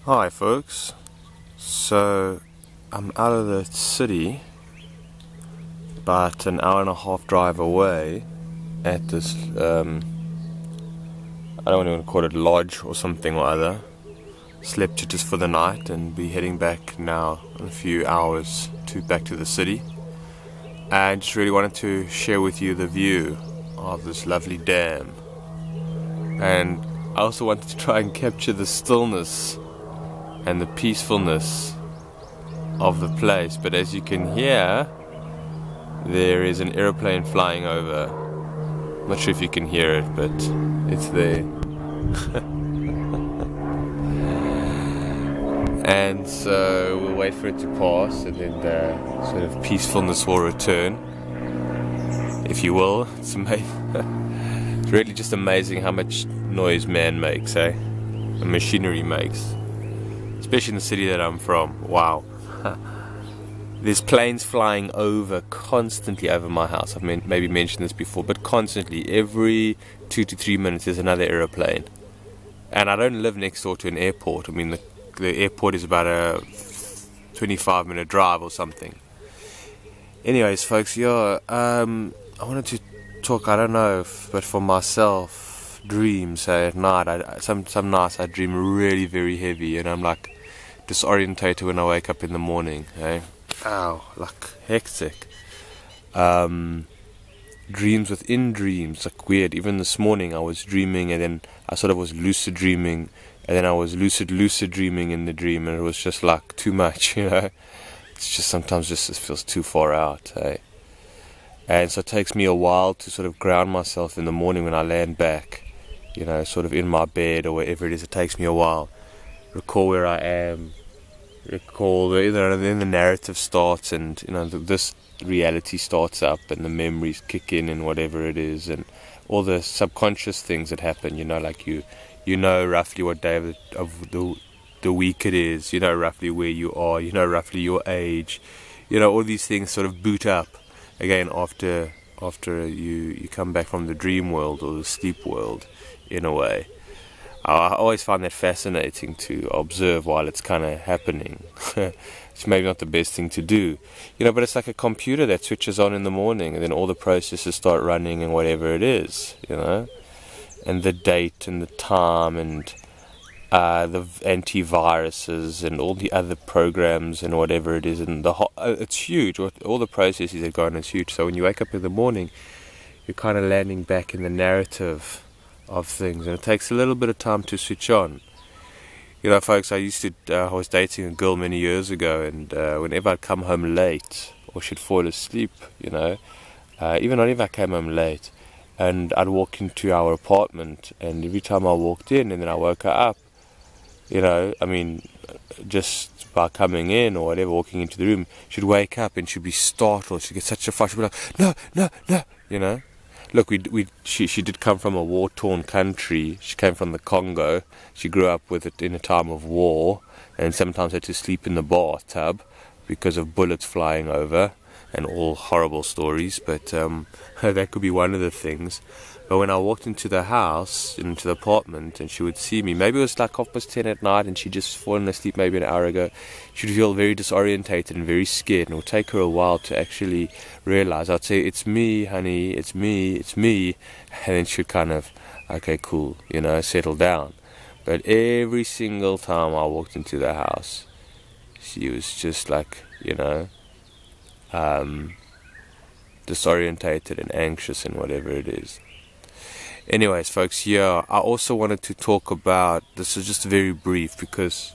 Hi folks, so I'm out of the city, about an hour and a half drive away at this, I don't want to call it lodge or something or other. Slept just for the night and be heading back now in a few hours back to the city. I just really wanted to share with you the view of this lovely dam, and I also wanted to try and capture the stillness and the peacefulness of the place. But as you can hear, there is an aeroplane flying over. I'm not sure if you can hear it, but it's there. And so we'll wait for it to pass, and then the sort of peacefulness will return, if you will. It's it's really just amazing how much noise man makes, and machinery makes. Especially in the city that I'm from. Wow. There's planes flying over constantly over my house. I've maybe mentioned this before, but constantly, every 2 to 3 minutes there's another aeroplane. And I don't live next door to an airport. I mean, the airport is about a 25-minute drive or something. Anyways, folks, I wanted to talk, I don't know, but for myself, dreams, at night, some nights I dream really very heavy, and I'm like disorientated when I wake up in the morning, Ow, like hectic. Dreams within dreams, like weird. Even this morning I was dreaming, and then I sort of was lucid dreaming, and then I was lucid dreaming in the dream, and it was just like too much, It's just sometimes it feels too far out, And so it takes me a while to sort of ground myself in the morning when I land back, sort of in my bed or wherever it is. It takes me a while. Recall where I am, then the narrative starts, and this reality starts up, and the memories kick in, and whatever it is, and all the subconscious things that happen. Like you roughly what day of the week it is. Roughly where you are. Roughly your age. All these things sort of boot up again after you come back from the dream world or the sleep world, in a way. I always find that fascinating to observe while it's kind of happening. It's maybe not the best thing to do, but it's like a computer that switches on in the morning, and then all the processes start running and whatever it is, and the date and the time and the antiviruses and all the other programs and whatever it is, and it's huge. All the processes that go on is huge. So when you wake up in the morning, you're kind of landing back in the narrative of things, and it takes a little bit of time to switch on. Folks, I was dating a girl many years ago, and whenever I'd come home late or she'd fall asleep, even not if I came home late, and I'd walk into our apartment, and every time I walked in and then I woke her up, just by coming in or whatever, walking into the room, she'd wake up and she'd be startled. She'd get such a fright. She'd be like, no. Look, she did come from a war-torn country. She came from the Congo. She grew up with it in a time of war, and sometimes had to sleep in the bathtub because of bullets flying over and all horrible stories. But that could be one of the things. But when I walked into the house, into the apartment, and she would see me, maybe it was like 10:30 at night, and she'd just fallen asleep maybe an hour ago, she'd feel very disorientated and very scared, and it would take her a while to actually realize. I'd say, "It's me, honey, it's me," and then she'd kind of, okay, cool, settle down. But every single time I walked into the house, she was just like, disorientated and anxious and whatever it is. Anyways, folks, I also wanted to talk about, this is just very brief, because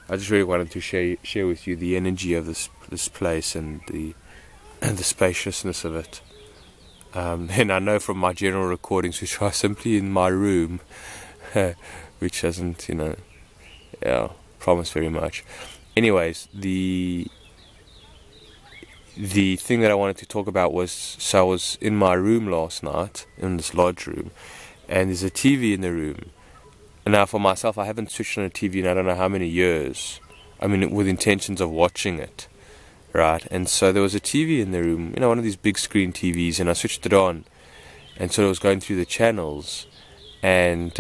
I just really wanted to share with you the energy of this place and the spaciousness of it. And I know from my general recordings, which are simply in my room, which doesn't, promise very much. Anyways, the thing that I wanted to talk about was, so I was in my room last night, in this lodge room, and there's a TV in the room. And now for myself, I haven't switched on a TV in I don't know how many years. With intentions of watching it, right? And so there was a TV in the room, one of these big screen TVs, and I switched it on, and so I was going through the channels, and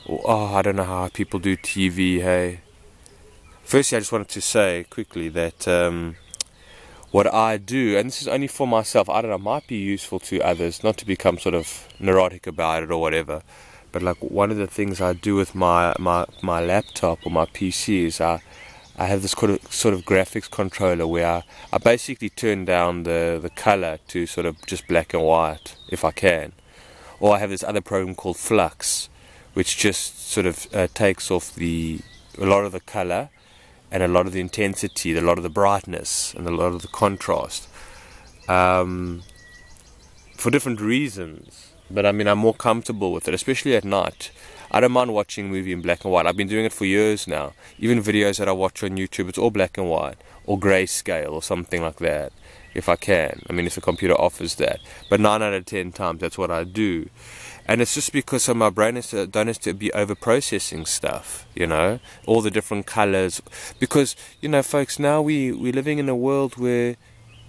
I don't know how people do TV, hey. Firstly, I just wanted to say quickly that what I do, and this is only for myself, I don't know, might be useful to others, not to become sort of neurotic about it or whatever, but like one of the things I do with my laptop or my PC is I have this sort of graphics controller where I basically turn down the color to sort of just black and white, if I can. Or I have this other program called Flux, which just sort of takes off a lot of the color and a lot of the intensity, a lot of the brightness, and a lot of the contrast, for different reasons. But I mean, I'm more comfortable with it, especially at night. I don't mind watching a movie in black and white. I've been doing it for years now. Even videos that I watch on YouTube, it's all black and white, or grayscale, or something like that, if I can. I mean, if the computer offers that. But 9 out of 10 times, that's what I do. And it's just because my brain don't have to be over-processing stuff, you know, all the different colors. Because, you know, folks, now we're living in a world where,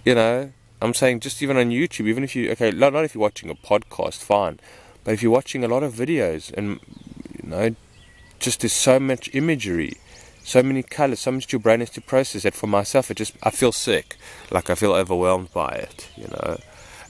you know, I'm saying just even on YouTube, even if you, okay, not if you're watching a podcast, fine. But if you're watching a lot of videos and, you know, just there's so much imagery, so many colors, so much your brain has to process that. For myself, I feel sick, like I feel overwhelmed by it, you know.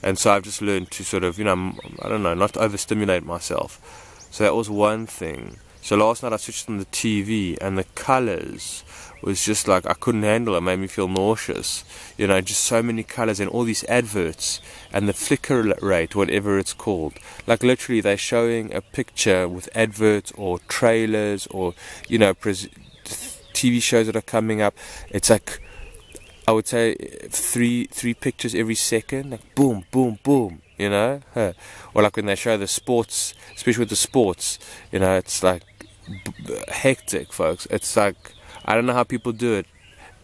And so I've just learned to sort of, you know, I don't know, not to overstimulate myself. So that was one thing. So last night I switched on the TV and the colors was just like, I couldn't handle it. It made me feel nauseous. You know, just so many colors and all these adverts and the flicker rate, whatever it's called. Like literally they're showing a picture with adverts or trailers or, you know, TV shows that are coming up. It's like, I would say three pictures every second, like boom, boom, boom, you know? Or like when they show the sports, especially with the sports, you know, it's like hectic, folks. It's like, I don't know how people do it.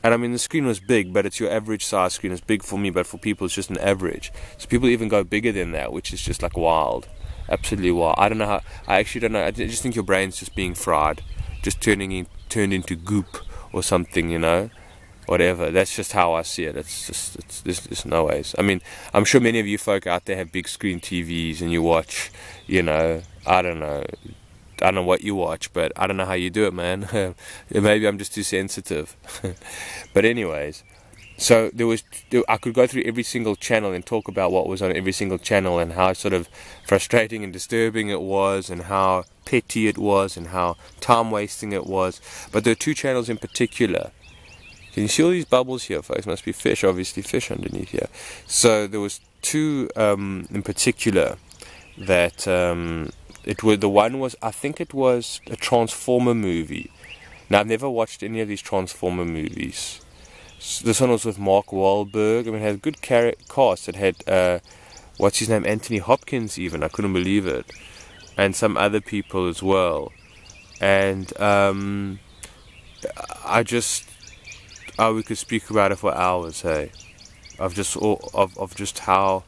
And I mean, the screen was big, but it's your average size screen. It's big for me, but for people it's just an average. So people even go bigger than that, which is just like wild. Absolutely wild. I don't know how, I actually don't know. I just think your brain's just being fried, just turned into goop or something, you know? Whatever, that's just how I see it. There's no ways. I mean, I'm sure many of you folk out there have big screen TVs and you watch, you know, I don't know what you watch, but I don't know how you do it, man. Maybe I'm just too sensitive. But anyways, so I could go through every single channel and talk about what was on every single channel and how sort of frustrating and disturbing it was and how petty it was and how time wasting it was. But there are two channels in particular. Can you see all these bubbles here, folks? Must be fish, obviously fish underneath here. So there was two in particular that the one was, I think it was a Transformer movie. Now I've never watched any of these Transformer movies. So this one was with Mark Wahlberg. I mean, it had a good cast. It had what's his name, Anthony Hopkins even. I couldn't believe it, and some other people as well. And we could speak about it for hours, hey, of just how,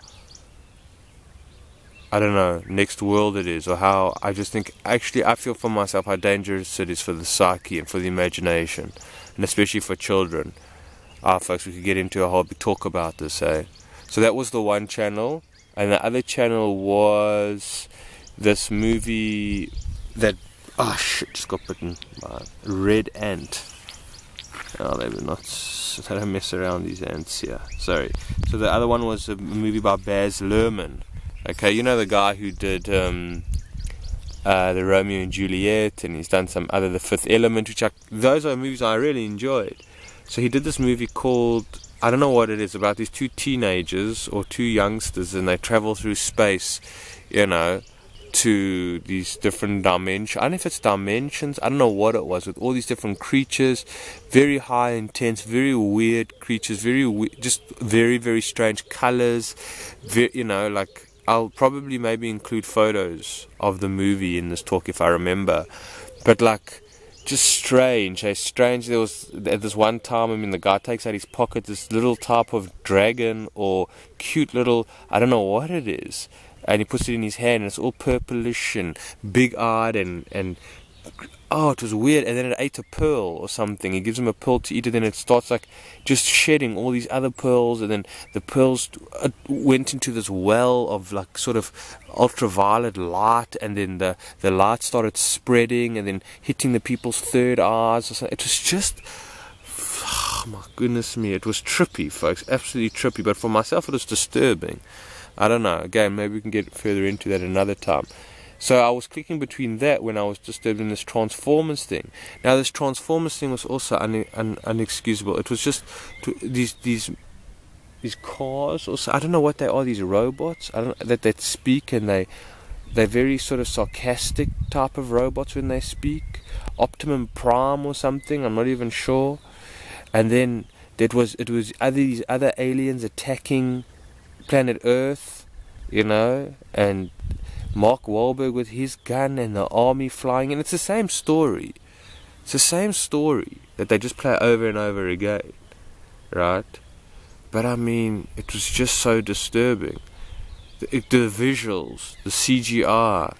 I don't know, next world it is, or how I just think, actually I feel for myself how dangerous it is for the psyche and for the imagination, and especially for children. Folks, we could get into a whole big talk about this, hey. So that was the one channel, and the other channel was this movie that, just got bitten by a red ant. Oh, they don't mess around, these ants here. Sorry. So the other one was a movie by Baz Luhrmann. Okay, you know the guy who did the Romeo and Juliet, and he's done some other, The Fifth Element, those are movies I really enjoyed. So he did this movie called, I don't know what it is, about these two teenagers or two youngsters, and they travel through space, you know, to these different dimensions. I don't know if it's dimensions, I don't know what it was, with all these different creatures, very high intense, very weird creatures, just very, very strange colors, you know, like, I'll probably maybe include photos of the movie in this talk if I remember, but like, just strange. There was, at this one time, I mean, the guy takes out his pocket this little type of dragon or cute little, I don't know what it is, and he puts it in his hand, and it's all purplish and big-eyed and oh, it was weird. And then it ate a pearl or something. He gives him a pearl to eat, and then it starts like just shedding all these other pearls, and then the pearls went into this well of like sort of ultraviolet light, and then the light started spreading and then hitting the people's third eyes or something. It was just, oh my goodness me, it was trippy, folks, absolutely trippy. But for myself, it was disturbing. I don't know. Again, maybe we can get further into that another time. So I was clicking between that when I was disturbed in this Transformers thing. Now this Transformers thing was also unexcusable. It was just these cars, also I don't know what they are. These robots, I don't that speak, and they're very sort of sarcastic type of robots when they speak. Optimum Prime or something. I'm not even sure. And then it was these other aliens attacking planet Earth, and Mark Wahlberg with his gun and the army flying, and it's the same story. It's the same story that they just play over and over again, right? But I mean, it was just so disturbing. The visuals, the CGI,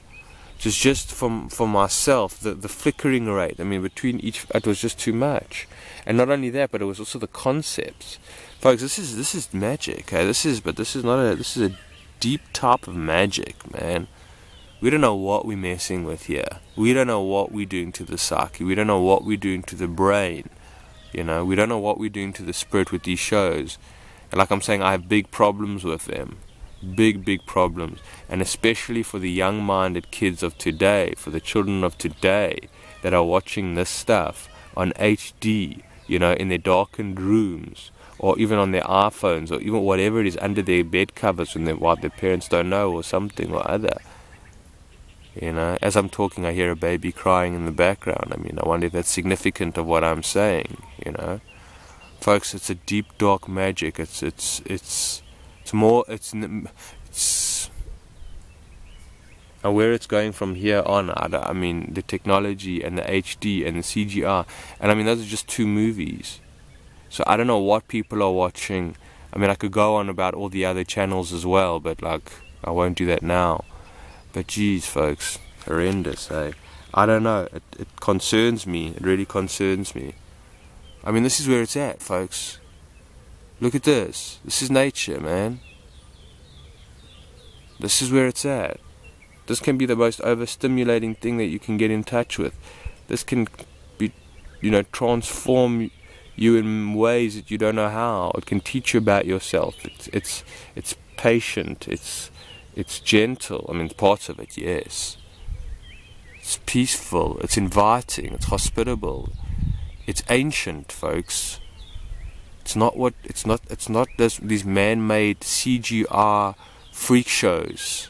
just for myself, the flickering rate. I mean, between each, it was just too much. And not only that, but it was also the concepts, folks. This is magic. Okay? This is a deep type of magic, man. We don't know what we're messing with here. We don't know what we're doing to the psyche. We don't know what we're doing to the brain. We don't know what we're doing to the spirit with these shows. And like I'm saying, I have big problems with them. Big problems. And especially for the young-minded kids of today, for the children of today that are watching this stuff on HD, in their darkened rooms, or even on their iPhones, or even whatever it is under their bed covers while their parents don't know, or something or other. As I'm talking, I hear a baby crying in the background. I mean, I wonder if that's significant of what I'm saying. Folks, it's a deep, dark magic. It's more. And where it's going from here on, I mean, the technology and the HD and the CGI, and I mean, those are just 2 movies. So I don't know what people are watching. I mean, I could go on about all the other channels as well, but like, I won't do that now. But geez, folks, horrendous, eh? I don't know. It concerns me. It really concerns me. I mean, this is where it's at, folks. Look at this. This is nature, man. This is where it's at. This can be the most overstimulating thing that you can get in touch with. This can be, transform you in ways that you don't know how. It can teach you about yourself. It's patient. It's gentle. I mean, parts of it, yes. It's peaceful. It's inviting. It's hospitable. It's ancient, folks. It's not these man-made CGI freak shows.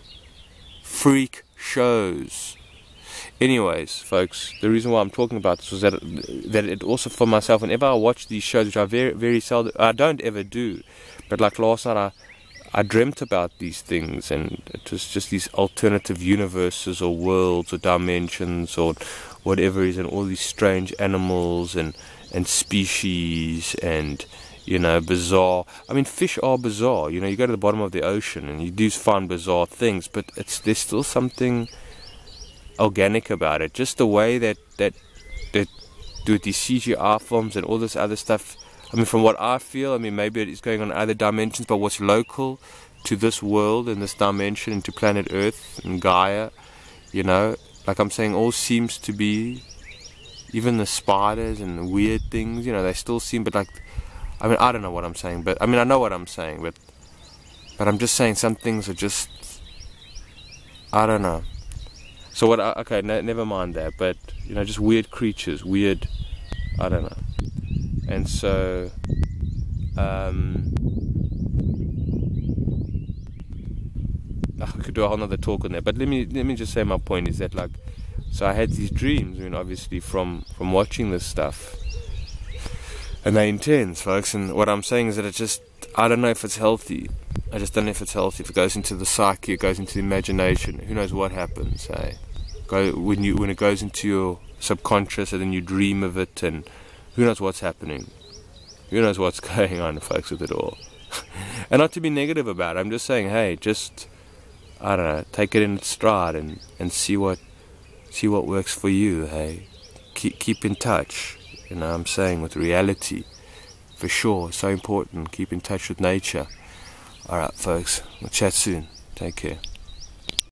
Anyways, folks, the reason why I'm talking about this was that it also, for myself, whenever I watch these shows, which I very, very seldom, I don't ever do, but like last night I dreamt about these things, and it was just these alternative universes or worlds or dimensions or whatever it is, and all these strange animals and species and bizarre. I mean, fish are bizarre. You go to the bottom of the ocean and you do find bizarre things, but there's still something organic about it. Just the way that do these CGI films and all this other stuff. I mean, from what I feel, I mean, maybe it's going on other dimensions, but what's local to this world and this dimension, and to planet Earth and Gaia, like I'm saying, all seems to be, even the spiders and the weird things, they still seem, but like, I mean, I don't know what I'm saying, but I mean, I know what I'm saying, but I'm just saying some things are just, I don't know. So what? Okay, never mind that. But just weird creatures, weird, I don't know. And so, I could do a whole nother talk on that. But let me just say, my point is that, like, so I had these dreams, I mean, obviously from watching this stuff. And they're intense, folks, and what I'm saying is that I don't know if it's healthy. I just don't know if it's healthy. If it goes into the psyche, it goes into the imagination, who knows what happens, eh? When it goes into your subconscious, and then you dream of it, and who knows what's happening. Who knows what's going on, folks, with it all. And not to be negative about it, I'm just saying, hey, I don't know, take it in stride and see what See what works for you, hey? Keep in touch, you know what I'm saying, with reality. For sure, so important. Keep in touch with nature. Alright, folks. We'll chat soon. Take care.